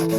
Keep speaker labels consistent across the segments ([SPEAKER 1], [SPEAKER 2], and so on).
[SPEAKER 1] Maybe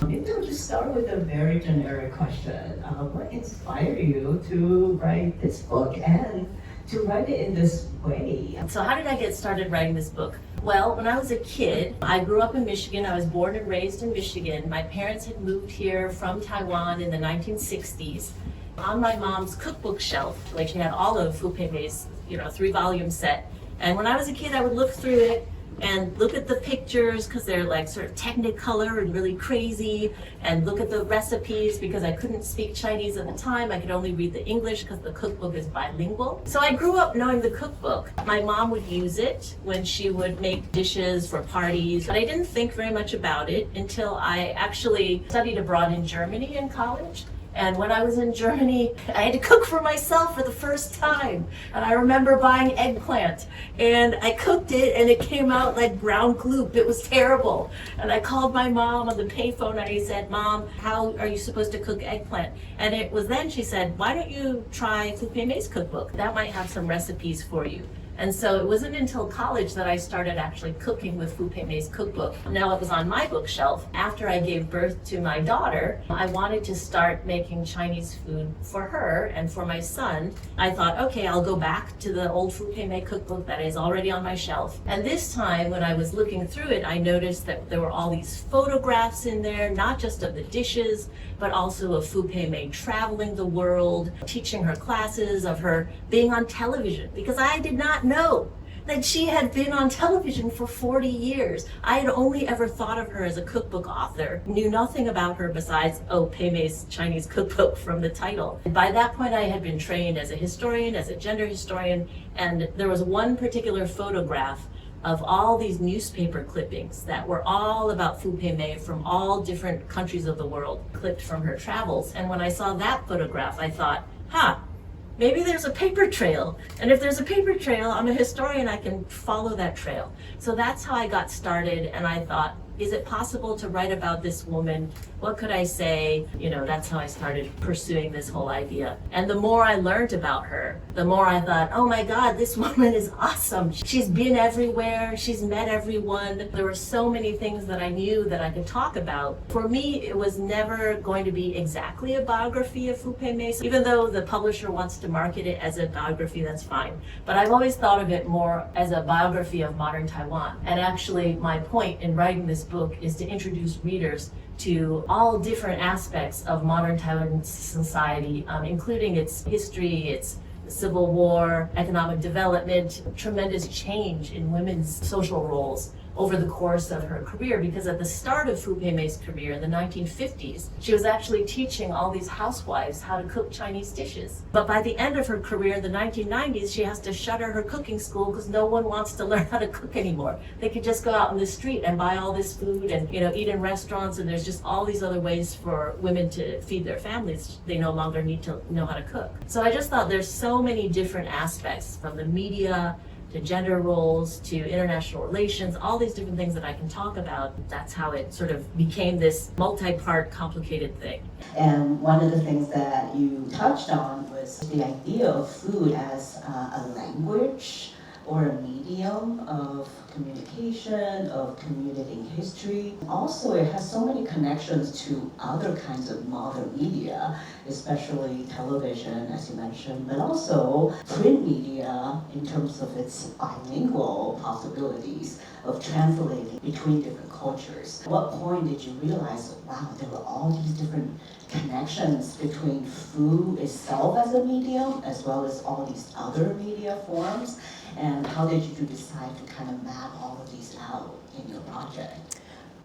[SPEAKER 1] we'll just start with a very generic question. What inspired you to write this book and to write it in this way?
[SPEAKER 2] So how did I get started writing this book? Well, when I was a kid, I grew up in Michigan. I was born and raised in Michigan. My parents had moved here from Taiwan in the 1960s. On my mom's cookbook shelf, like she had all of Fu Pei-mei's, 3-volume set. And when I was a kid, I would look through it and look at the pictures because they're like sort of technicolor and really crazy, and look at the recipes because I couldn't speak Chinese at the time. I could only read the English because the cookbook is bilingual. So I grew up knowing the cookbook. My mom would use it when she would make dishes for parties, but I didn't think very much about it until I actually studied abroad in Germany in college. And when I was in Germany, I had to cook for myself for the first time. And I remember buying eggplant, and I cooked it, and it came out like brown gloop. It was terrible. And I called my mom on the payphone, and I said, "Mom, how are you supposed to cook eggplant?" And it was then she said, "Why don't you try Fu Pei-mei's cookbook? That might have some recipes for you." And so it wasn't until college that I started actually cooking with Fu Pei-mei's cookbook. Now it was on my bookshelf. After I gave birth to my daughter, I wanted to start making Chinese food for her and for my son. I thought, okay, I'll go back to the old Fu Pei-mei cookbook that is already on my shelf. And this time when I was looking through it, I noticed that there were all these photographs in there, not just of the dishes, but also of Fu Pei-mei traveling the world, teaching her classes, of her being on television, because I did not know that she had been on television for 40 years. I had only ever thought of her as a cookbook author, knew nothing about her besides, Pei-mei's Chinese cookbook from the title. By that point, I had been trained as a historian, as a gender historian, and there was one particular photograph of all these newspaper clippings that were all about Fu Pei-mei from all different countries of the world, clipped from her travels. And when I saw that photograph, I thought, maybe there's a paper trail. And if there's a paper trail, I'm a historian, I can follow that trail. So that's how I got started, and I thought, is it possible to write about this woman? What could I say? That's how I started pursuing this whole idea. And the more I learned about her, the more I thought, oh my God, this woman is awesome. She's been everywhere. She's met everyone. There were so many things that I knew that I could talk about. For me, it was never going to be exactly a biography of Fu Pei-mei. Even though the publisher wants to market it as a biography, that's fine. But I've always thought of it more as a biography of modern Taiwan. And actually, my point in writing this book is to introduce readers to all different aspects of modern Taiwan society, including its history, its civil war, economic development, tremendous change in women's social roles over the course of her career, because at the start of Fu Pei-mei's career in the 1950s, she was actually teaching all these housewives how to cook Chinese dishes. But by the end of her career in the 1990s, she has to shutter her cooking school because no one wants to learn how to cook anymore. They could just go out in the street and buy all this food and eat in restaurants, and there's just all these other ways for women to feed their families. They no longer need to know how to cook. So I just thought there's so many different aspects, from the media to gender roles, to international relations, all these different things that I can talk about. That's how it sort of became this multi-part, complicated thing.
[SPEAKER 1] And one of the things that you touched on was the idea of food as a language or a medium of communication, of communicating history. Also, it has so many connections to other kinds of modern media, especially television, as you mentioned, but also print media in terms of its bilingual possibilities of translating between different cultures. At what point did you realize, wow, there were all these different connections between food itself as a medium, as well as all these other media forms? And how did you decide to kind of map all of these out in your project?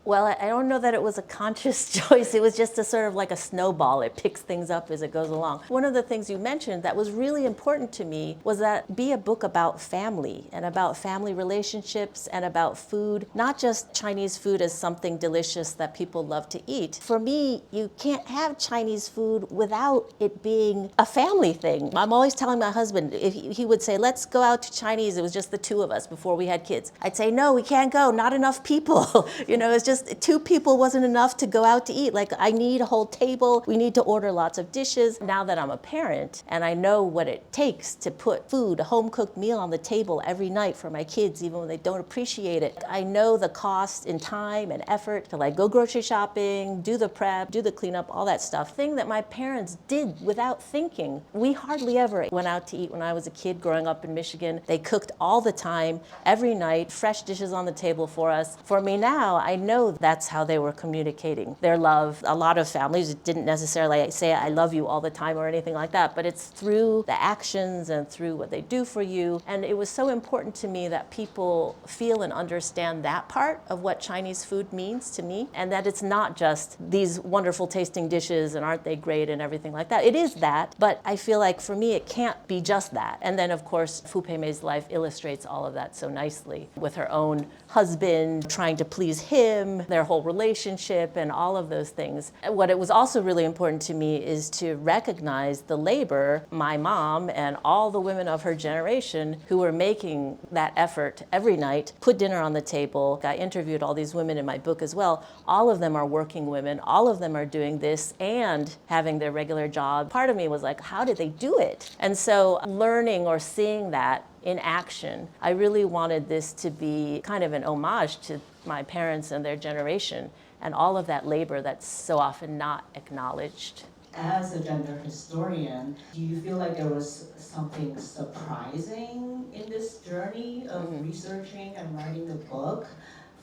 [SPEAKER 2] Well, I don't know that it was a conscious choice. It was just a sort of like a snowball. It picks things up as it goes along. One of the things you mentioned that was really important to me was that be a book about family and about family relationships and about food, not just Chinese food as something delicious that people love to eat. For me, you can't have Chinese food without it being a family thing. I'm always telling my husband, if he would say, let's go out to Chinese, it was just the two of us before we had kids. I'd say, no, we can't go, not enough people. It's just 2 people wasn't enough to go out to eat. Like, I need a whole table. We need to order lots of dishes. Now that I'm a parent and I know what it takes to put food, a home-cooked meal on the table every night for my kids, even when they don't appreciate it, I know the cost in time and effort to like go grocery shopping, do the prep, do the cleanup, all that stuff. Thing that my parents did without thinking. We hardly ever went out to eat when I was a kid growing up in Michigan. They cooked all the time, every night, fresh dishes on the table for us. For me now, I know that's how they were communicating their love. A lot of families didn't necessarily say, I love you all the time or anything like that, but it's through the actions and through what they do for you. And it was so important to me that people feel and understand that part of what Chinese food means to me, and that it's not just these wonderful tasting dishes and aren't they great and everything like that. It is that, but I feel like for me it can't be just that. And then of course Fu Pei's life illustrates all of that so nicely with her own husband trying to please him, their whole relationship and all of those things. What it was also really important to me is to recognize the labor my mom and all the women of her generation who were making that effort every night, put dinner on the table. I interviewed all these women in my book as well. All of them are working women. All of them are doing this and having their regular job. Part of me was like, how did they do it? And so learning or seeing that in action, I really wanted this to be kind of an homage to my parents and their generation and all of that labor that's so often not acknowledged.
[SPEAKER 1] As a gender historian, do you feel like there was something surprising in this journey of researching and writing the book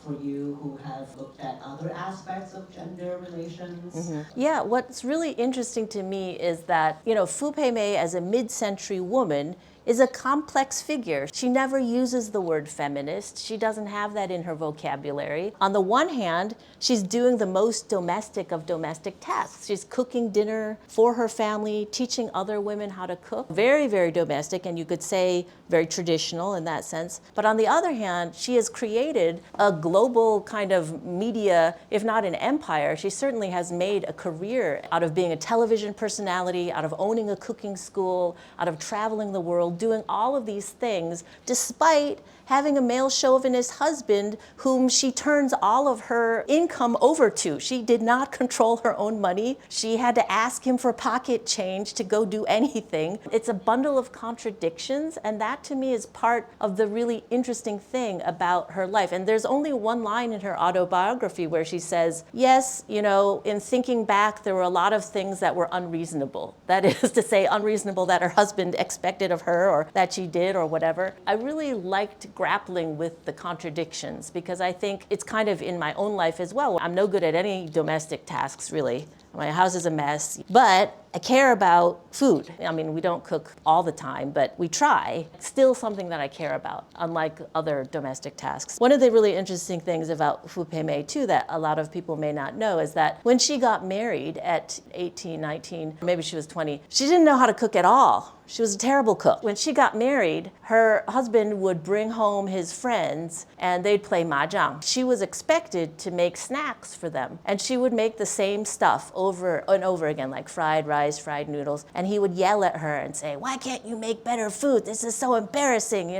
[SPEAKER 1] for you who have looked at other aspects of gender relations?
[SPEAKER 2] Yeah, what's really interesting to me is that, Fu Pei as a mid-century woman is a complex figure. She never uses the word feminist. She doesn't have that in her vocabulary. On the one hand, she's doing the most domestic of domestic tasks. She's cooking dinner for her family, teaching other women how to cook. Very, very domestic, and you could say very traditional in that sense. But on the other hand, she has created a global kind of media, if not an empire. She certainly has made a career out of being a television personality, out of owning a cooking school, out of traveling the world, doing all of these things, despite having a male chauvinist husband whom she turns all of her income over to. She did not control her own money. She had to ask him for pocket change to go do anything. It's a bundle of contradictions, and that to me is part of the really interesting thing about her life. And there's only one line in her autobiography where she says, yes, in thinking back, there were a lot of things that were unreasonable. That is to say, unreasonable that her husband expected of her or that she did or whatever. I really liked grappling with the contradictions because I think it's kind of in my own life as well. I'm no good at any domestic tasks, really. My house is a mess, but I care about food. I mean, we don't cook all the time, but we try. It's still something that I care about, unlike other domestic tasks. One of the really interesting things about Fu Pei too that a lot of people may not know is that when she got married at 18, 19, maybe she was 20, she didn't know how to cook at all. She was a terrible cook. When she got married, her husband would bring home his friends and they'd play mahjong. She was expected to make snacks for them, and she would make the same stuff over and over again, like fried rice, fried noodles, and he would yell at her and say, why can't you make better food? This is so embarrassing,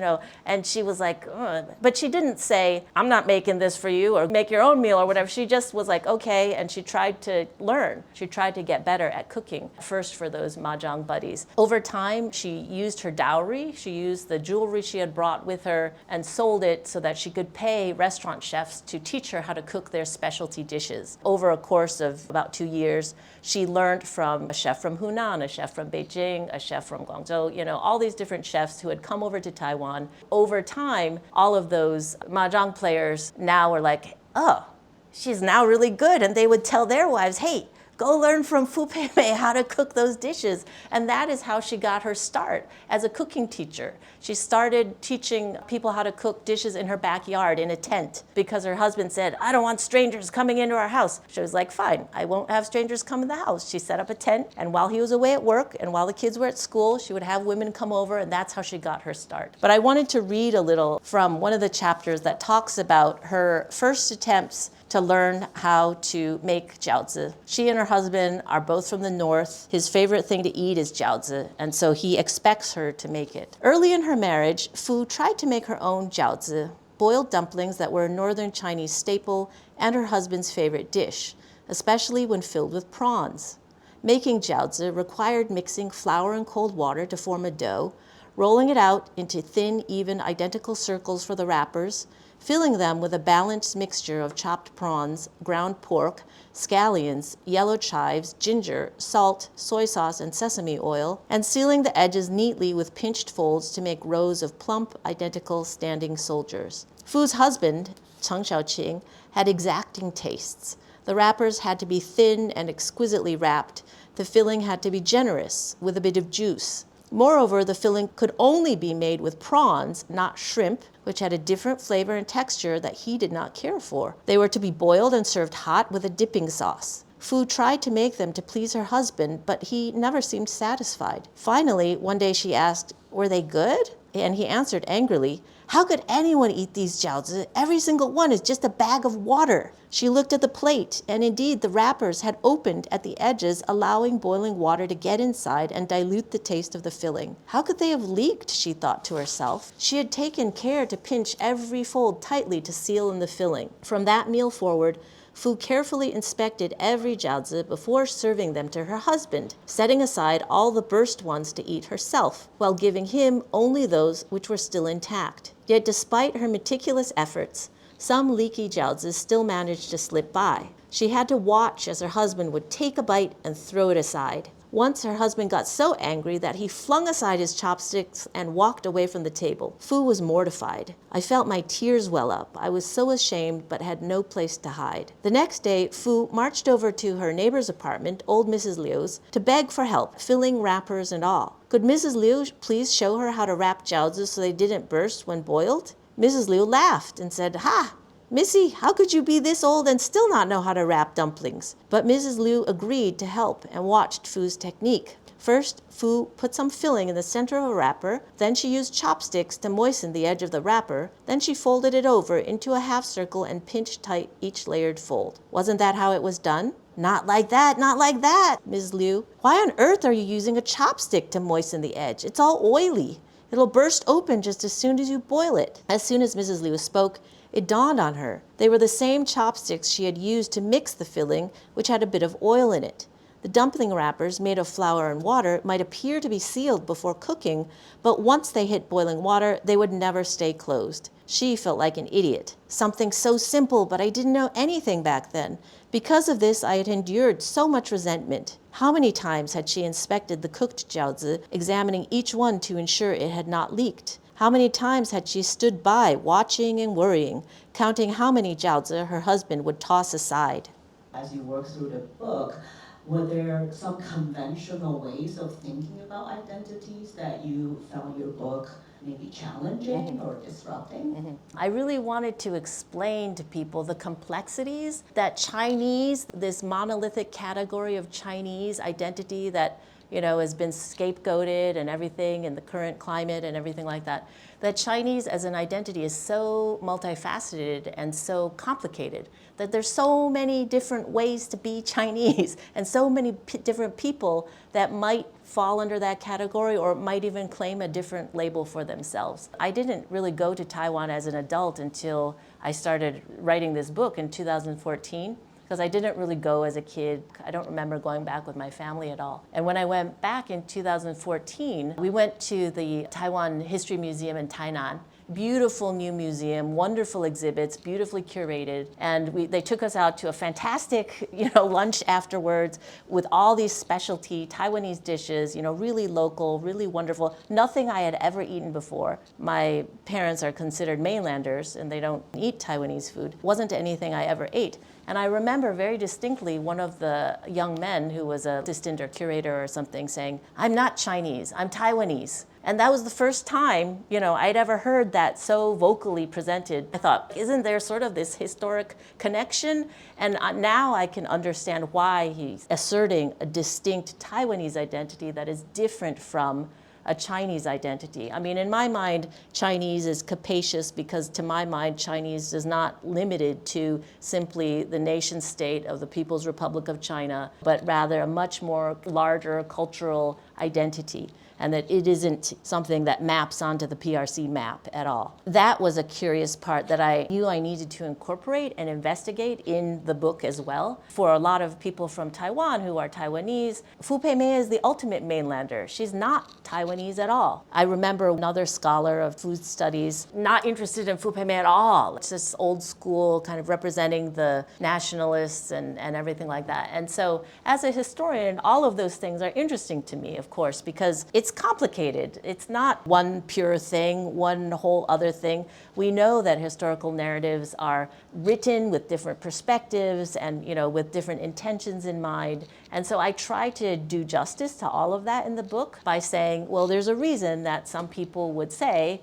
[SPEAKER 2] And she was like, ugh. But she didn't say, I'm not making this for you, or make your own meal or whatever. She just was like, okay, and she tried to learn. She tried to get better at cooking, first for those mahjong buddies. Over time, she used her dowry. She used the jewelry she had brought with her and sold it so that she could pay restaurant chefs to teach her how to cook their specialty dishes. Over a course of about 2 years, she learned from a chef from Hunan, a chef from Beijing, a chef from Guangzhou, all these different chefs who had come over to Taiwan. Over time, all of those mahjong players now are like, oh, she's now really good. And they would tell their wives, hey, go learn from Fu Pei how to cook those dishes. And that is how she got her start as a cooking teacher. She started teaching people how to cook dishes in her backyard in a tent because her husband said, I don't want strangers coming into our house. She was like, fine, I won't have strangers come in the house. She set up a tent, and while he was away at work and while the kids were at school, she would have women come over, and that's how she got her start. But I wanted to read a little from one of the chapters that talks about her first attempts to learn how to make jiaozi. She and her husband are both from the north. His favorite thing to eat is jiaozi, and so he expects her to make it. Early in her marriage, Fu tried to make her own jiaozi, boiled dumplings that were a northern Chinese staple and her husband's favorite dish, especially when filled with prawns. Making jiaozi required mixing flour and cold water to form a dough, rolling it out into thin, even, identical circles for the wrappers, filling them with a balanced mixture of chopped prawns, ground pork, scallions, yellow chives, ginger, salt, soy sauce, and sesame oil, and sealing the edges neatly with pinched folds to make rows of plump, identical standing soldiers. Fu's husband, Cheng Xiaoqing, had exacting tastes. The wrappers had to be thin and exquisitely wrapped. The filling had to be generous, with a bit of juice. Moreover, the filling could only be made with prawns, not shrimp, which had a different flavor and texture that he did not care for. They were to be boiled and served hot with a dipping sauce. Fu tried to make them to please her husband, but he never seemed satisfied. Finally, one day she asked, "Were they good?" And he answered angrily, "How could anyone eat these jiaozi? Every single one is just a bag of water." She looked at the plate, and indeed the wrappers had opened at the edges, allowing boiling water to get inside and dilute the taste of the filling. How could they have leaked, she thought to herself. She had taken care to pinch every fold tightly to seal in the filling. From that meal forward, Fu carefully inspected every jiaozi before serving them to her husband, setting aside all the burst ones to eat herself, while giving him only those which were still intact. Yet despite her meticulous efforts, some leaky jiaozi still managed to slip by. She had to watch as her husband would take a bite and throw it aside. Once her husband got so angry that he flung aside his chopsticks and walked away from the table. Fu was mortified. "I felt my tears well up. I was so ashamed but had no place to hide." The next day, Fu marched over to her neighbor's apartment, old Mrs. Liu's, to beg for help, filling wrappers and all. Could Mrs. Liu please show her how to wrap jiaozi so they didn't burst when boiled? Mrs. Liu laughed and said, "Ha! Missy, how could you be this old and still not know how to wrap dumplings?" But Mrs. Liu agreed to help and watched Fu's technique. First, Fu put some filling in the center of a wrapper, then she used chopsticks to moisten the edge of the wrapper, then she folded it over into a half circle and pinched tight each layered fold. Wasn't that how it was done? "Not like that, not like that, Ms. Liu. Why on earth are you using a chopstick to moisten the edge? It's all oily. It'll burst open just as soon as you boil it." As soon as Mrs. Liu spoke, it dawned on her. They were the same chopsticks she had used to mix the filling, which had a bit of oil in it. The dumpling wrappers, made of flour and water, might appear to be sealed before cooking, but once they hit boiling water, they would never stay closed. She felt like an idiot. Something so simple, but I didn't know anything back then. Because of this, I had endured so much resentment. How many times had she inspected the cooked jiaozi, examining each one to ensure it had not leaked? How many times had she stood by, watching and worrying, counting how many jiaozi her husband would toss aside?
[SPEAKER 1] As you work through the book, were there some conventional ways of thinking about identities that you found your book maybe challenging or disrupting?
[SPEAKER 2] I really wanted to explain to people the complexities that Chinese, this monolithic category of Chinese identity that has been scapegoated and everything in the current climate and everything like that, that Chinese as an identity is so multifaceted and so complicated, that there's so many different ways to be Chinese and so many different people that might fall under that category or might even claim a different label for themselves. I didn't really go to Taiwan as an adult until I started writing this book in 2014. Because I didn't really go as a kid. I don't remember going back with my family at all. And when I went back in 2014, we went to the Taiwan History Museum in Tainan. Beautiful new museum, wonderful exhibits, beautifully curated. And they took us out to a fantastic lunch afterwards with all these specialty Taiwanese dishes, really local, really wonderful. Nothing I had ever eaten before. My parents are considered mainlanders and they don't eat Taiwanese food. Wasn't anything I ever ate. And I remember very distinctly one of the young men who was an assistant or curator or something saying, "I'm not Chinese, I'm Taiwanese." And that was the first time, I'd ever heard that so vocally presented. I thought, isn't there sort of this historic connection? And now I can understand why he's asserting a distinct Taiwanese identity that is different from a Chinese identity. I mean, in my mind, Chinese is capacious because to my mind, Chinese is not limited to simply the nation state of the People's Republic of China, but rather a much more larger cultural identity. and that it isn't something that maps onto the PRC map at all. That was a curious part that I knew I needed to incorporate and investigate in the book as well. For a lot of people from Taiwan who are Taiwanese, Fu Pei Mei is the ultimate mainlander. She's not Taiwanese at all. I remember another scholar of food studies not interested in Fu Pei Mei at all. It's just old school, kind of representing the nationalists and everything like that. And so as a historian, all of those things are interesting to me, of course, because it's complicated. It's not one pure thing, one whole other thing. We know that historical narratives are written with different perspectives and, with different intentions in mind. And so I try to do justice to all of that in the book by saying, well, there's a reason that some people would say,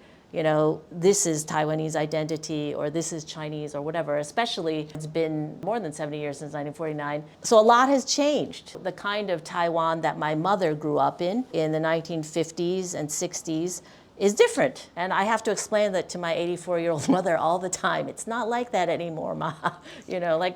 [SPEAKER 2] this is Taiwanese identity or this is Chinese or whatever, especially it's been more than 70 years since 1949. So a lot has changed. The kind of Taiwan that my mother grew up in the 1950s and 60s is different. And I have to explain that to my 84-year-old mother all the time. It's not like that anymore, Ma.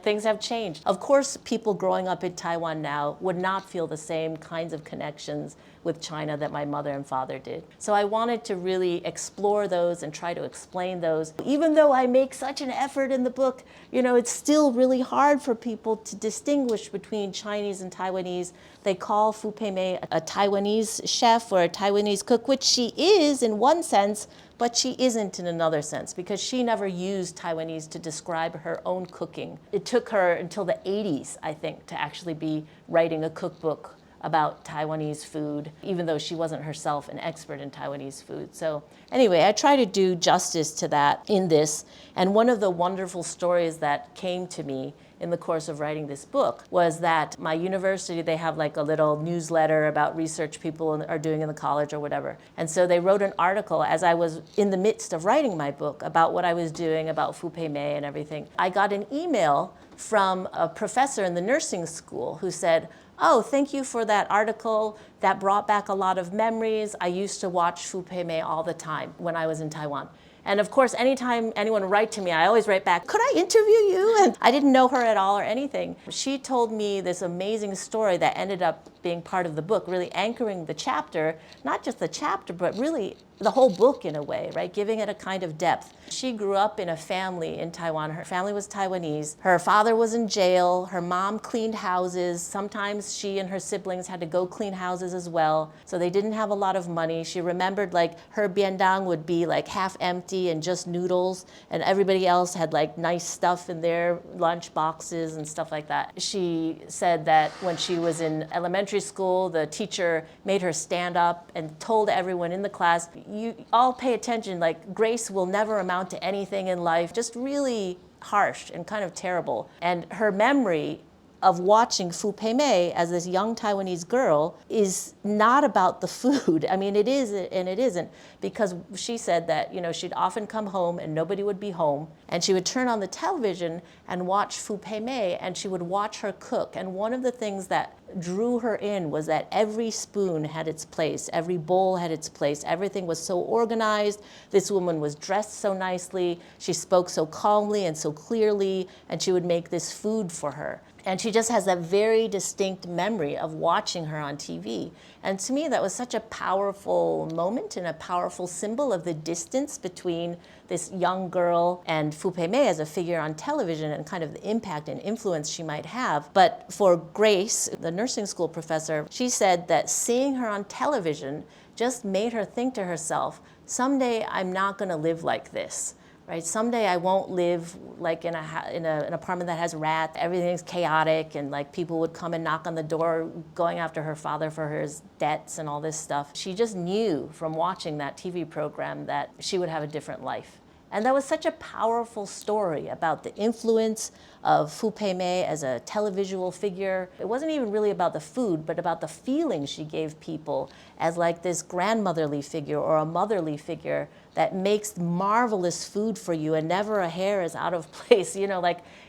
[SPEAKER 2] Things have changed. Of course, people growing up in Taiwan now would not feel the same kinds of connections with China that my mother and father did. So I wanted to really explore those and try to explain those. Even though I make such an effort in the book, it's still really hard for people to distinguish between Chinese and Taiwanese. They call Fu Pei Mei a Taiwanese chef or a Taiwanese cook, which she is in one sense, but she isn't in another sense because she never used Taiwanese to describe her own cooking. It took her until the 80s, I think, to actually be writing a cookbook about Taiwanese food, even though she wasn't herself an expert in Taiwanese food. So anyway, I try to do justice to that in this. And one of the wonderful stories that came to me in the course of writing this book was that my university, they have like a little newsletter about research people are doing in the college or whatever. And so they wrote an article as I was in the midst of writing my book about what I was doing about Fu Pei Mei and everything. I got an email from a professor in the nursing school who said, "Oh, thank you for that article. That brought back a lot of memories. I used to watch Fu Pei Mei all the time when I was in Taiwan." And of course, anytime anyone would write to me, I always write back, "Could I interview you?" And I didn't know her at all or anything. She told me this amazing story that ended up being part of the book, really anchoring the chapter, not just the chapter, but really the whole book in a way, right? Giving it a kind of depth. She grew up in a family in Taiwan. Her family was Taiwanese. Her father was in jail. Her mom cleaned houses. Sometimes she and her siblings had to go clean houses as well. So they didn't have a lot of money. She remembered her biendang would be half empty and just noodles, and everybody else had nice stuff in their lunch boxes and stuff like that. She said that when she was in elementary school, the teacher made her stand up and told everyone in the class, "You all pay attention, grace will never amount to anything in life." Just really harsh and kind of terrible. And her memory of watching Fu Pei Mei as this young Taiwanese girl is not about the food. I mean, it is and it isn't, because she said that, she'd often come home and nobody would be home, and she would turn on the television and watch Fu Pei Mei, and she would watch her cook. And one of the things that drew her in was that every spoon had its place, every bowl had its place, everything was so organized. This woman was dressed so nicely, she spoke so calmly and so clearly, and she would make this food for her. And she just has that very distinct memory of watching her on TV. And to me, that was such a powerful moment and a powerful symbol of the distance between this young girl and Fu Pei Mei as a figure on television and kind of the impact and influence she might have. But for Grace, the nursing school professor, she said that seeing her on television just made her think to herself, someday I'm not going to live like this. Right? Someday I won't live in an apartment that has rats. Everything's chaotic, and people would come and knock on the door going after her father for his debts and all this stuff. She just knew from watching that TV program that she would have a different life. And that was such a powerful story about the influence of Fu Pei Mei as a televisual figure. It wasn't even really about the food, but about the feeling she gave people as this grandmotherly figure or a motherly figure that makes marvelous food for you and never a hair is out of place.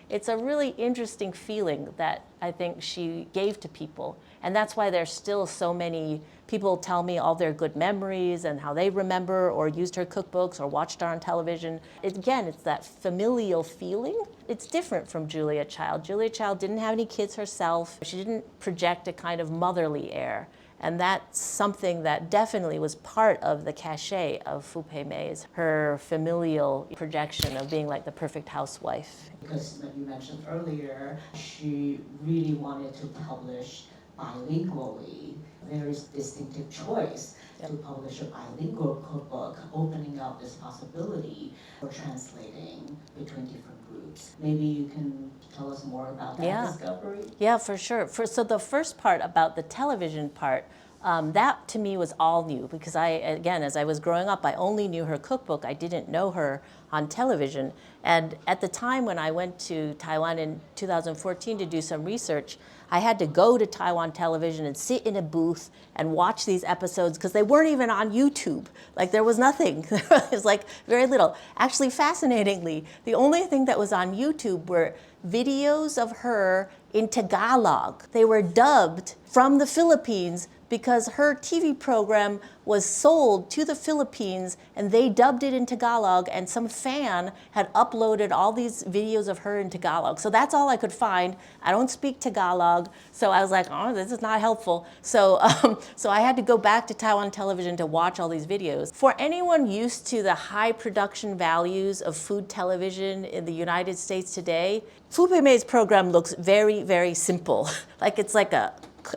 [SPEAKER 2] It's a really interesting feeling that I think she gave to people. And that's why there's still so many people tell me all their good memories and how they remember or used her cookbooks or watched her on television. Again, it's that familial feeling. It's different from Julia Child. Julia Child didn't have any kids herself. She didn't project a kind of motherly air. And that's something that definitely was part of the cachet of Fu Pei Mei's, her familial projection of being like the perfect housewife.
[SPEAKER 1] Because like you mentioned earlier, she really wanted to publish bilingually. Very distinctive choice to publish a bilingual cookbook, opening up this possibility for translating between different groups. Maybe you can tell us more about that discovery?
[SPEAKER 2] Yeah, for sure. So the first part about the television part, that to me was all new because again, as I was growing up, I only knew her cookbook. I didn't know her on television. And at the time when I went to Taiwan in 2014 to do some research, I had to go to Taiwan television and sit in a booth and watch these episodes because they weren't even on YouTube. Like there was nothing. There was like very little. Actually, fascinatingly, the only thing that was on YouTube were videos of her in Tagalog. They were dubbed from the Philippines because her TV program was sold to the Philippines and they dubbed it in Tagalog, and some fan had uploaded all these videos of her in Tagalog. So that's all I could find. I don't speak Tagalog, so I was like, oh, this is not helpful. So I had to go back to Taiwan television to watch all these videos. For anyone used to the high production values of food television in the United States today, Fu Pei Mei's program looks very, very simple. Like it's like a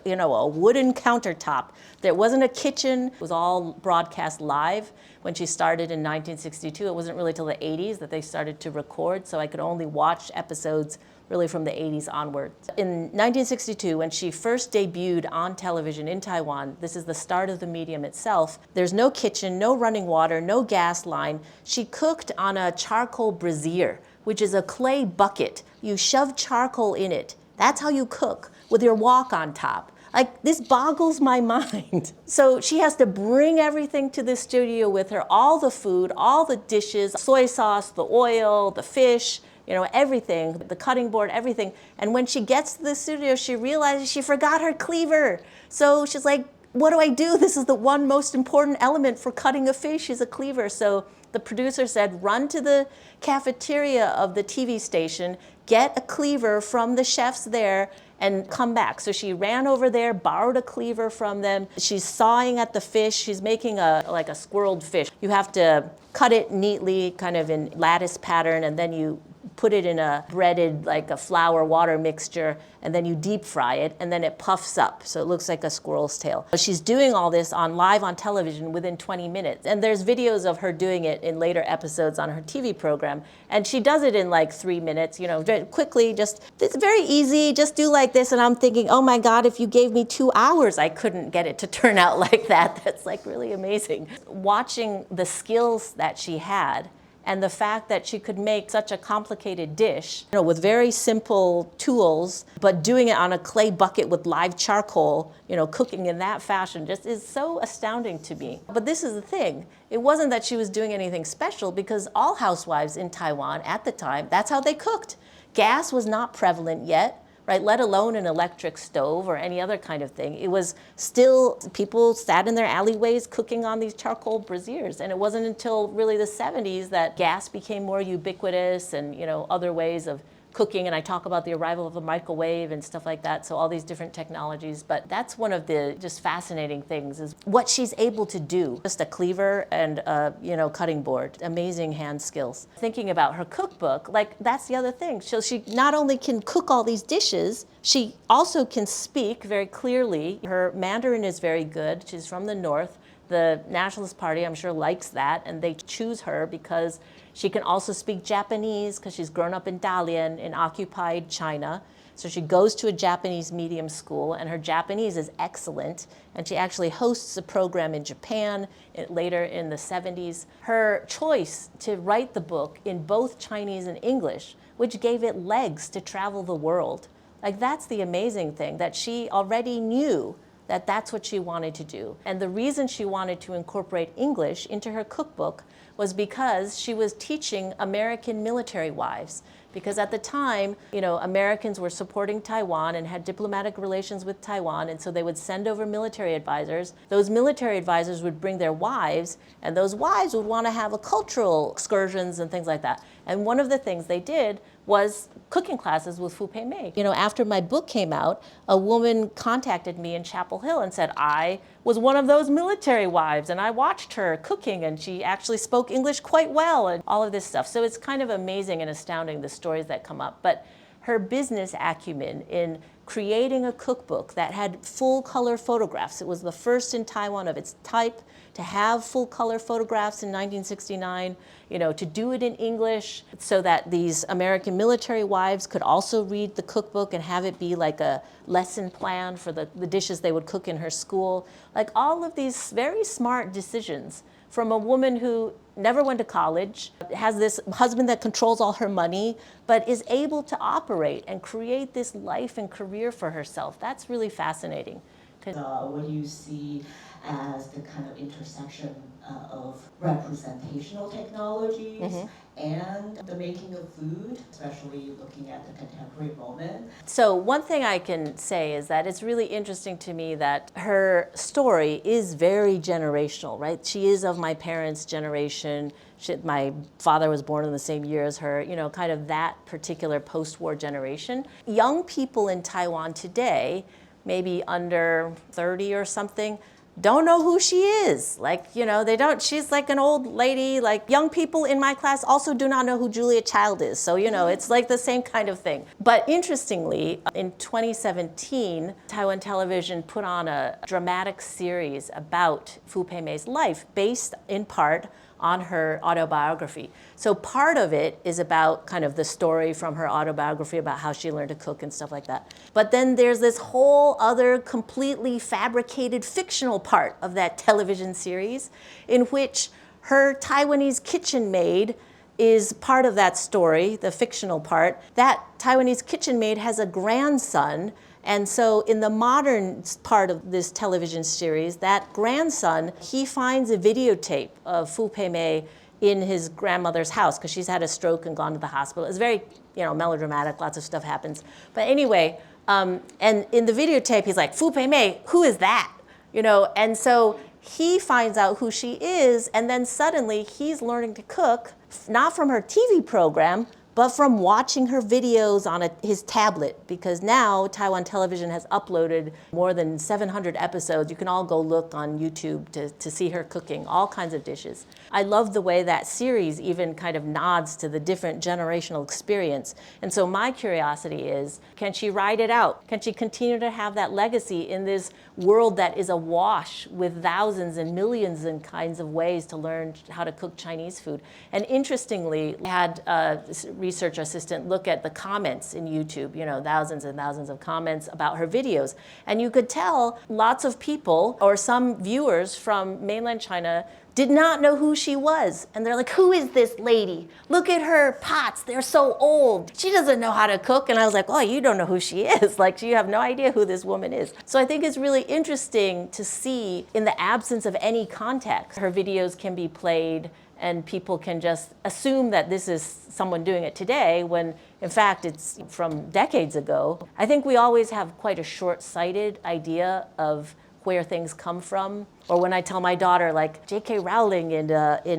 [SPEAKER 2] wooden countertop. There wasn't a kitchen. It was all broadcast live. When she started in 1962, it wasn't really till the 80s that they started to record, so I could only watch episodes really from the 80s onwards. In 1962, when she first debuted on television in Taiwan, this is the start of the medium itself, there's no kitchen, no running water, no gas line. She cooked on a charcoal brazier, which is a clay bucket. You shove charcoal in it. That's how you cook, with your wok on top. Like, this boggles my mind. So she has to bring everything to the studio with her, all the food, all the dishes, soy sauce, the oil, the fish, everything, the cutting board, everything. And when she gets to the studio, she realizes she forgot her cleaver. So she's like, what do I do? This is the one most important element for cutting a fish is a cleaver. So the producer said, run to the cafeteria of the TV station, get a cleaver from the chefs there, and come back. So she ran over there, borrowed a cleaver from them. She's sawing at the fish. She's making like a squirreled fish. You have to cut it neatly, kind of in lattice pattern, and then you put it in a breaded, like a flour water mixture, and then you deep fry it, and then it puffs up, so it looks like a squirrel's tail. She's doing all this live on television within 20 minutes, and there's videos of her doing it in later episodes on her TV program, and she does it in like 3 minutes, very quickly, it's very easy, just do like this, and I'm thinking, oh my God, if you gave me 2 hours, I couldn't get it to turn out like that. That's like really amazing. Watching the skills that she had, and the fact that she could make such a complicated dish, with very simple tools, but doing it on a clay bucket with live charcoal, cooking in that fashion just is so astounding to me. But this is the thing. It wasn't that she was doing anything special because all housewives in Taiwan at the time, that's how they cooked. Gas was not prevalent yet. Right, let alone an electric stove or any other kind of thing. It was still, people sat in their alleyways cooking on these charcoal braziers. And it wasn't until really the 70s that gas became more ubiquitous and, other ways of cooking. And I talk about the arrival of the microwave and stuff like that. So all these different technologies. But that's one of the just fascinating things is what she's able to do. Just a cleaver and a, cutting board. Amazing hand skills. Thinking about her cookbook, like that's the other thing. So she not only can cook all these dishes, she also can speak very clearly. Her Mandarin is very good. She's from the north. The Nationalist Party, I'm sure, likes that, and they choose her because she can also speak Japanese because she's grown up in Dalian in occupied China. So she goes to a Japanese medium school, and her Japanese is excellent. And she actually hosts a program in Japan later in the 70s. Her choice to write the book in both Chinese and English, which gave it legs to travel the world. Like, that's the amazing thing, that she already knew that that's what she wanted to do. And the reason she wanted to incorporate English into her cookbook was because she was teaching American military wives Because at the time, Americans were supporting Taiwan and had diplomatic relations with Taiwan, and so they would send over military advisors. Those military advisors would bring their wives, and those wives would want to have a cultural excursions and things like that. And one of the things they did was cooking classes with Fu Pei Mei. After my book came out, a woman contacted me in Chapel Hill and said, I was one of those military wives and I watched her cooking and she actually spoke English quite well and all of this stuff. So it's kind of amazing and astounding the stories that come up. But her business acumen in creating a cookbook that had full color photographs. It was the first in Taiwan of its type to have full color photographs in 1969, to do it in English so that these American military wives could also read the cookbook and have it be like a lesson plan for the dishes they would cook in her school. Like all of these very smart decisions from a woman who never went to college, has this husband that controls all her money, but is able to operate and create this life and career for herself. That's really fascinating.
[SPEAKER 1] What do you see as the kind of intersection of representational technologies and the making of food, especially looking at the contemporary moment?
[SPEAKER 2] So one thing I can say is that it's really interesting to me that her story is very generational, right? She is of my parents' generation. My father was born in the same year as her, kind of that particular post-war generation. Young people in Taiwan today, maybe under 30 or something, don't know who she is. They don't, she's like an old lady. Like young people in my class also do not know who Julia Child is. So, it's like the same kind of thing. But interestingly, in 2017, Taiwan Television put on a dramatic series about Fu Pei Mei's life based in part on her autobiography. So part of it is about kind of the story from her autobiography about how she learned to cook and stuff like that. But then there's this whole other completely fabricated fictional part of that television series in which her Taiwanese kitchen maid is part of that story, the fictional part. That Taiwanese kitchen maid has a grandson. And so in the modern part of this television series, that grandson, he finds a videotape of Fu Pei Mei in his grandmother's house because she's had a stroke and gone to the hospital. It's very, melodramatic, lots of stuff happens. But anyway, and in the videotape, he's like, Fu Pei Mei, who is that? And so he finds out who she is, and then suddenly he's learning to cook, not from her TV program, but from watching her videos on his tablet, because now Taiwan Television has uploaded more than 700 episodes. You can all go look on YouTube to see her cooking all kinds of dishes. I love the way that series even kind of nods to the different generational experience. And so my curiosity is, can she ride it out? Can she continue to have that legacy in this world that is awash with thousands and millions and kinds of ways to learn how to cook Chinese food? And interestingly, I had a research assistant look at the comments in YouTube, thousands and thousands of comments about her videos. And you could tell lots of people or some viewers from mainland China did not know who she was. And they're like, who is this lady? Look at her pots, they're so old. She doesn't know how to cook. And I was like, oh, you don't know who she is. Like, you have no idea who this woman is. So I think it's really interesting to see, in the absence of any context, her videos can be played and people can just assume that this is someone doing it today when in fact it's from decades ago. I think we always have quite a short-sighted idea of where things come from. Or when I tell my daughter, like J.K. Rowling in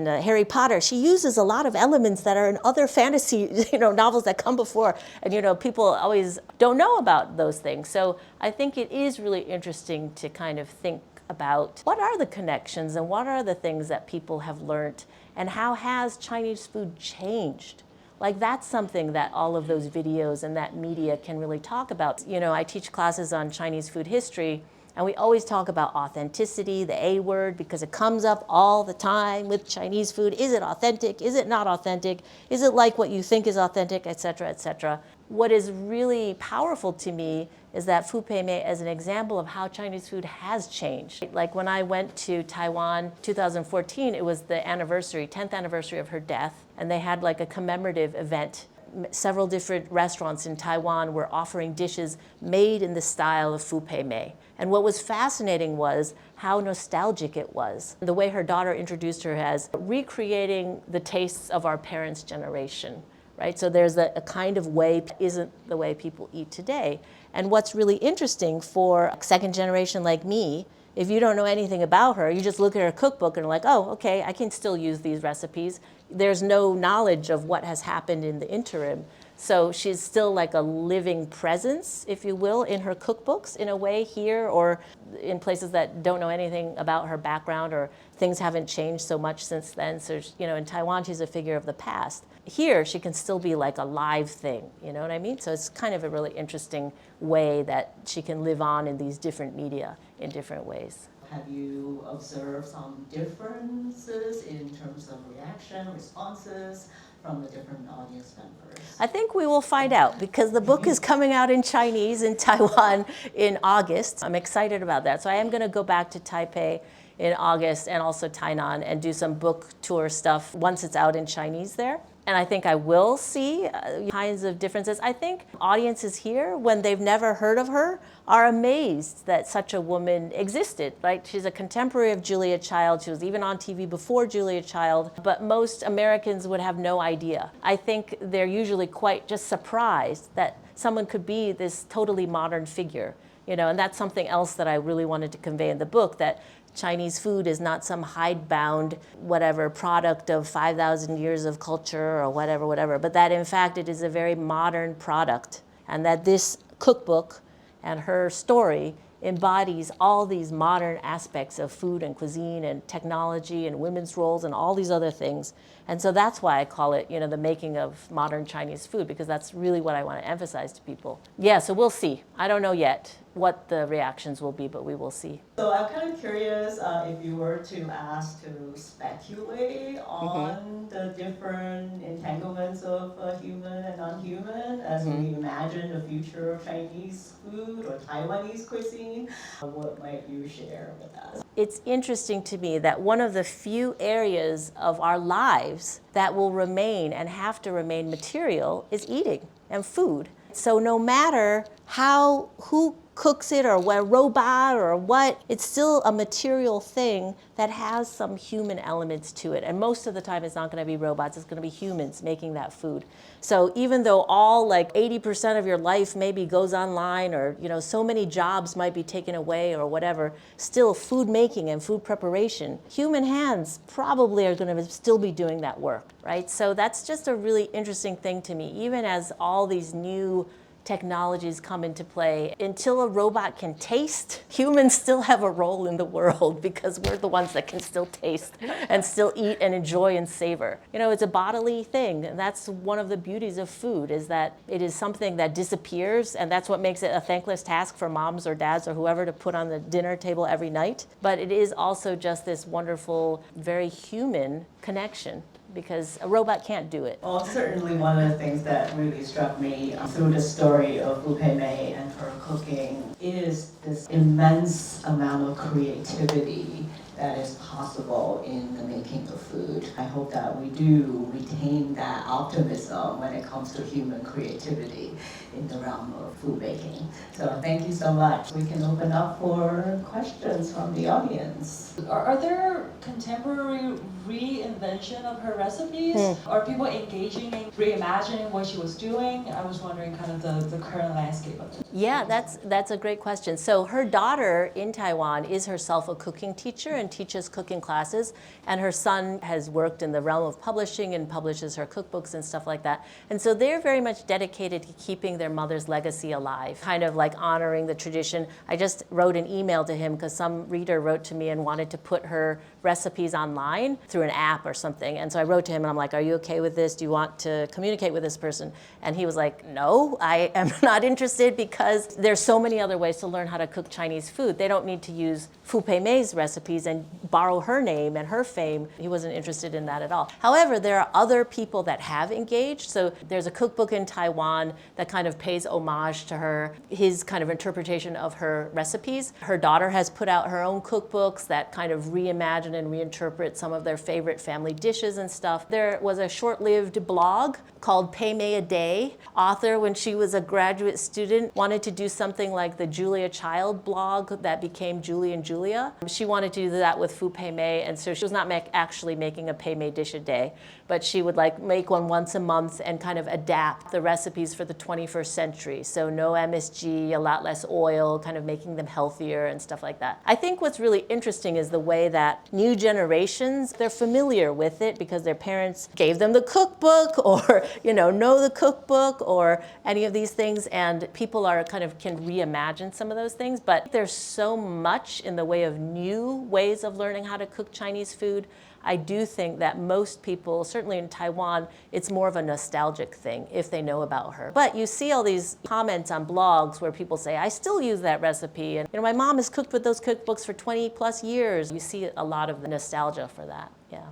[SPEAKER 2] Harry Potter, she uses a lot of elements that are in other fantasy novels that come before. And people always don't know about those things. So I think it is really interesting to kind of think about what are the connections and what are the things that people have learned and how has Chinese food changed? Like, that's something that all of those videos and that media can really talk about. I teach classes on Chinese food history, and we always talk about authenticity, the A word, because it comes up all the time with Chinese food. Is it authentic? Is it not authentic? Is it like what you think is authentic, et cetera, et cetera? What is really powerful to me is that Fu Pei Mei as an example of how Chinese food has changed. Like when I went to Taiwan 2014, it was the 10th anniversary of her death, and they had like a commemorative event. Several different restaurants in Taiwan were offering dishes made in the style of Fu Pei Mei. And what was fascinating was how nostalgic it was. The way her daughter introduced her as recreating the tastes of our parents' generation. right? So there's a kind of way that isn't the way people eat today. And what's really interesting for a second generation like me, if you don't know anything about her, you just look at her cookbook and are like, oh, okay, I can still use these recipes. There's no knowledge of what has happened in the interim. So she's still like a living presence, if you will, in her cookbooks in a way here or in places that don't know anything about her background or things haven't changed so much since then. So, in Taiwan, she's a figure of the past. Here, she can still be like a live thing, you know what I mean? So it's kind of a really interesting way that she can live on in these different media in different ways.
[SPEAKER 1] Have you observed some differences in terms of reaction, responses from the different audience members?
[SPEAKER 2] I think we will find out because the book is coming out in Chinese in Taiwan in August. I'm excited about that. So I am going to go back to Taipei in August and also Tainan and do some book tour stuff once it's out in Chinese there. And I think I will see kinds of differences. I think audiences here, when they've never heard of her, are amazed that such a woman existed. Right? She's a contemporary of Julia Child. She was even on TV before Julia Child, but most Americans would have no idea. I think they're usually quite just surprised that someone could be this totally modern figure. And that's something else that I really wanted to convey in the book, that Chinese food is not some hidebound, whatever, product of 5,000 years of culture or whatever, but that in fact it is a very modern product, and that this cookbook and her story embodies all these modern aspects of food and cuisine and technology and women's roles and all these other things. And so that's why I call it, the making of modern Chinese food, because that's really what I want to emphasize to people. Yeah, so we'll see. I don't know yet what the reactions will be, but we will see.
[SPEAKER 1] So I'm kind of curious if you were to ask to speculate on the different entanglements of human and non-human as we imagine the future of Chinese food or Taiwanese cuisine, what might you share with us?
[SPEAKER 2] It's interesting to me that one of the few areas of our lives that will remain and have to remain material is eating and food. So no matter who cooks it or what robot or what, it's still a material thing that has some human elements to it. And most of the time it's not going to be robots, it's going to be humans making that food. So even though all like 80% of your life maybe goes online or so many jobs might be taken away or whatever, still food making and food preparation, human hands probably are going to still be doing that work, right? So that's just a really interesting thing to me, even as all these new technologies come into play. Until a robot can taste, humans still have a role in the world because we're the ones that can still taste and still eat and enjoy and savor. It's a bodily thing. And that's one of the beauties of food, is that it is something that disappears, and that's what makes it a thankless task for moms or dads or whoever to put on the dinner table every night. But it is also just this wonderful, very human connection, because a robot can't do it.
[SPEAKER 1] Well, certainly one of the things that really struck me through the story of Wu Pei Mei and her cooking is this immense amount of creativity that is possible in the making of food. I hope that we do retain that optimism when it comes to human creativity in the realm of food making. So thank you so much. We can open up for questions from the audience.
[SPEAKER 3] Are there contemporary reinvention of her recipes? Are people engaging in reimagining what she was doing? I was wondering kind of the current landscape of it.
[SPEAKER 2] Yeah, that's a great question. So her daughter in Taiwan is herself a cooking teacher and teaches cooking classes, and her son has worked in the realm of publishing and publishes her cookbooks and stuff like that. And so they're very much dedicated to keeping their mother's legacy alive, kind of like honoring the tradition. I just wrote an email to him because some reader wrote to me and wanted to put her recipes online through an app or something. And so I wrote to him and I'm like, are you okay with this? Do you want to communicate with this person? And he was like, no, I am not interested, because there's so many other ways to learn how to cook Chinese food. They don't need to use Fu Pei Mei's recipes and borrow her name and her fame. He wasn't interested in that at all. However, there are other people that have engaged. So there's a cookbook in Taiwan that kind of pays homage to her, his kind of interpretation of her recipes. Her daughter has put out her own cookbooks that kind of reimagine reimagine and reinterpret some of their favorite family dishes and stuff. There was a short-lived blog called Pei Mei a Day. Author, when she was a graduate student, wanted to do something like the Julia Child blog that became Julie and Julia. She wanted to do that with Fu Pei Mei, and so she was not actually making a Pei Mei dish a day, but she would like make one once a month and kind of adapt the recipes for the 21st century. So no MSG, a lot less oil, kind of making them healthier and stuff like that. I think what's really interesting is the way that new generations, they're familiar with it because their parents gave them the cookbook or, know the cookbook or any of these things, and people are kind of can reimagine some of those things. But there's so much in the way of new ways of learning how to cook Chinese food. I do think that most people, certainly in Taiwan, it's more of a nostalgic thing if they know about her. But you see all these comments on blogs where people say, I still use that recipe. And my mom has cooked with those cookbooks for 20 plus years. You see a lot of the nostalgia for that, yeah.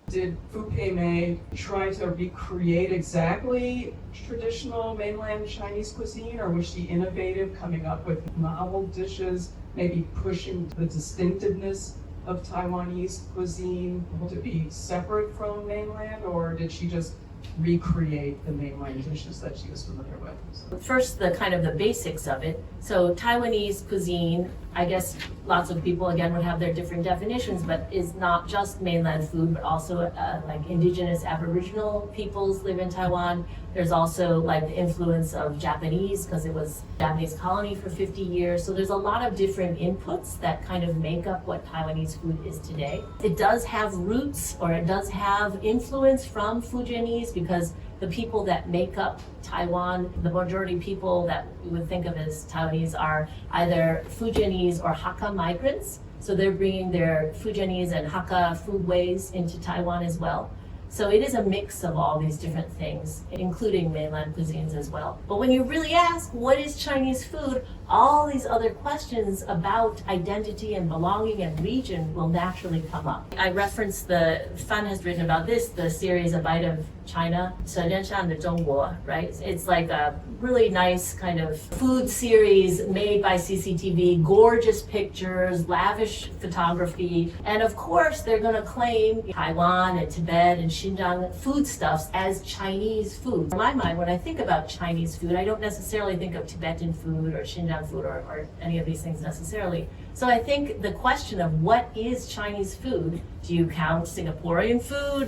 [SPEAKER 4] Did Fu Pei Mei try to recreate exactly traditional mainland Chinese cuisine, or was she innovative, coming up with novel dishes, maybe pushing the distinctiveness of Taiwanese cuisine to be separate from mainland, or did she just recreate the mainland dishes that she was familiar with?
[SPEAKER 2] First, the kind of the basics of it. So Taiwanese cuisine, I guess lots of people again would have their different definitions, but is not just mainland food, but also like indigenous Aboriginal peoples live in Taiwan. There's also like the influence of Japanese, because it was a Japanese colony for 50 years. So there's a lot of different inputs that kind of make up what Taiwanese food is today. It does have roots, or it does have influence from Fujianese, because the people that make up Taiwan, the majority people that we would think of as Taiwanese, are either Fujianese or Hakka migrants. So they're bringing their Fujianese and Hakka food ways into Taiwan as well. So it is a mix of all these different things, including mainland cuisines as well. But when you really ask, what is Chinese food? All these other questions about identity and belonging and region will naturally come up. I referenced Fan has written about this, the series A Bite of China, 舌尖上的中国, right? It's like a really nice kind of food series made by CCTV, gorgeous pictures, lavish photography, and of course they're going to claim Taiwan and Tibet and Xinjiang foodstuffs as Chinese food. In my mind, when I think about Chinese food, I don't necessarily think of Tibetan food or Xinjiang food or any of these things necessarily. So I think the question of what is Chinese food, do you count Singaporean food?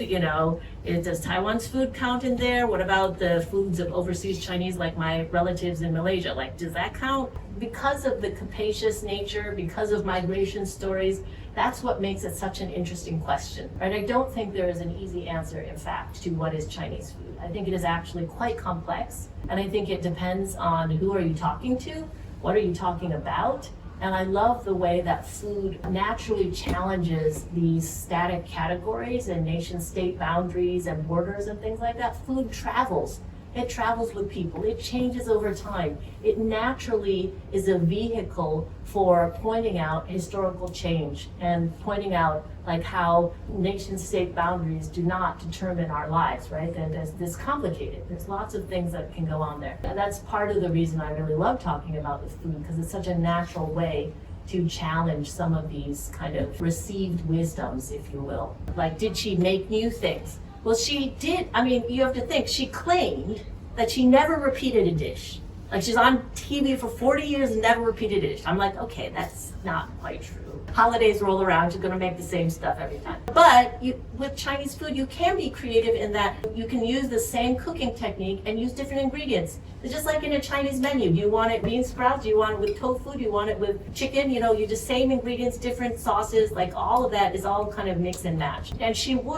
[SPEAKER 2] Does Taiwan's food count in there? What about the foods of overseas Chinese, like my relatives in Malaysia? Like, does that count? Because of the capacious nature, because of migration stories, that's what makes it such an interesting question. Right? I don't think there is an easy answer, in fact, to what is Chinese food. I think it is actually quite complex, and I think it depends on who are you talking to, what are you talking about. And I love the way that food naturally challenges these static categories and nation-state boundaries and borders and things like that. Food travels. It travels with people. It changes over time. It naturally is a vehicle for pointing out historical change and pointing out like how nation-state boundaries do not determine our lives, right? That it's complicated. There's lots of things that can go on there. And that's part of the reason I really love talking about the food, because it's such a natural way to challenge some of these kind of received wisdoms, if you will. Like, did she make new things? Well, she did. I mean, you have to think, she claimed that she never repeated a dish. Like, she's on TV for 40 years and never repeated a dish. I'm like, okay, that's not quite true. Holidays roll around, you're gonna make the same stuff every time. But with Chinese food, you can be creative in that you can use the same cooking technique and use different ingredients. It's just like in a Chinese menu. Do you want it bean sprouts? Do you want it with tofu? Do you want it with chicken? You just same ingredients, different sauces, like all of that is all kind of mix and match. And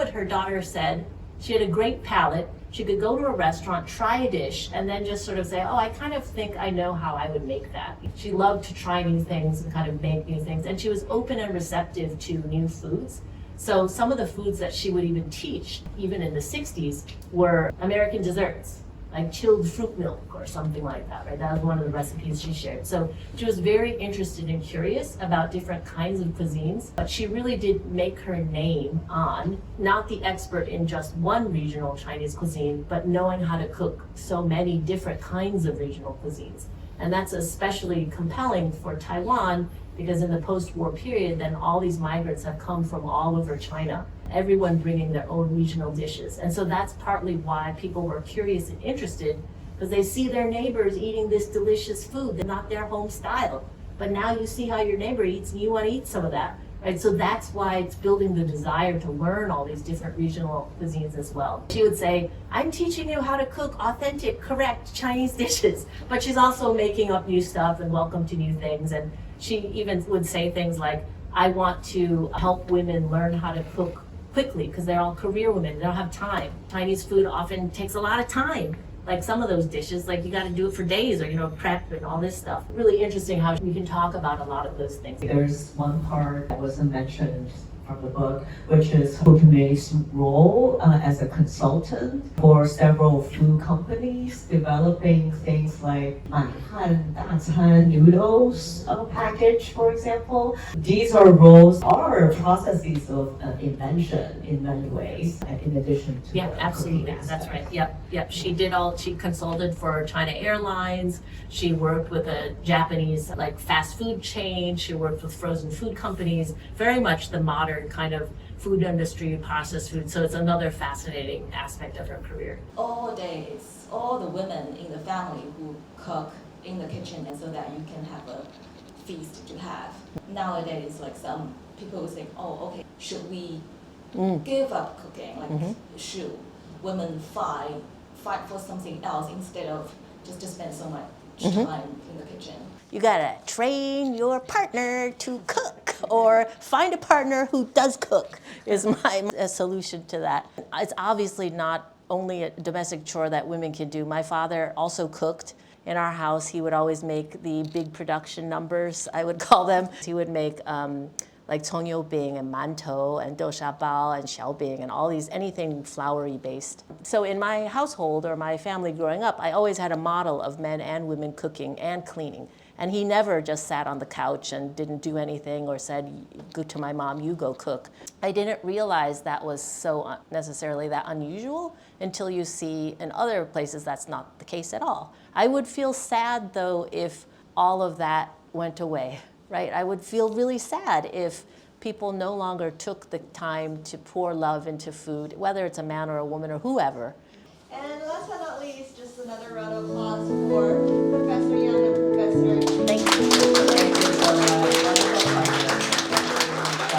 [SPEAKER 2] her daughter said, she had a great palate. She could go to a restaurant, try a dish, and then just sort of say, oh, I kind of think I know how I would make that. She loved to try new things and kind of make new things. And she was open and receptive to new foods. So some of the foods that she would even teach, even in the 60s, were American desserts, like chilled fruit milk or something like that, right? That was one of the recipes she shared. So she was very interested and curious about different kinds of cuisines, but she really did make her name on not the expert in just one regional Chinese cuisine, but knowing how to cook so many different kinds of regional cuisines. And that's especially compelling for Taiwan because in the post-war period, then all these migrants have come from all over China, everyone bringing their own regional dishes. And so that's partly why people were curious and interested, because they see their neighbors eating this delicious food. They're not their home style. But now you see how your neighbor eats and you want to eat some of that. Right? So that's why it's building the desire to learn all these different regional cuisines as well. She would say, I'm teaching you how to cook authentic, correct Chinese dishes. But she's also making up new stuff and welcome to new things. And she even would say things like, I want to help women learn how to cook quickly because they're all career women. They don't have time. Chinese food often takes a lot of time. Like some of those dishes, like you got to do it for days, or prep and all this stuff. Really interesting how we can talk about a lot of those things.
[SPEAKER 1] There's one part that wasn't mentioned from the book, which is Hu Mei's role as a consultant for several food companies, developing things like Manhan Dachan noodles package, for example. These are processes of invention in many ways, in addition to
[SPEAKER 2] Yeah, absolutely. That's right. Yep. She consulted for China Airlines. She worked with a Japanese fast food chain. She worked with frozen food companies. Very much the modern kind of food industry, processed food. So it's another fascinating aspect of her career.
[SPEAKER 5] All days, all the women in the family who cook in the kitchen, and so that you can have a feast to have. Nowadays, some people will think, oh, okay, should we give up cooking? Should women fight for something else instead of just to spend so much time in the kitchen?
[SPEAKER 6] You gotta train your partner to cook, or find a partner who does cook, is my solution to that. It's obviously not only a domestic chore that women can do. My father also cooked. In our house, he would always make the big production numbers, I would call them. He would make like Tongyou Bing and Mantou and Dosha Bao and Xiaobing and all these, anything floury based. So in my household or my family growing up, I always had a model of men and women cooking and cleaning. And he never just sat on the couch and didn't do anything or said, go to my mom, you go cook. I didn't realize that was so necessarily that unusual until you see in other places that's not the case at all. I would feel sad though if all of that went away, right? I would feel really sad if people no longer took the time to pour love into food, whether it's a man or a woman or whoever.
[SPEAKER 7] And last but not least, just another round of applause for Professor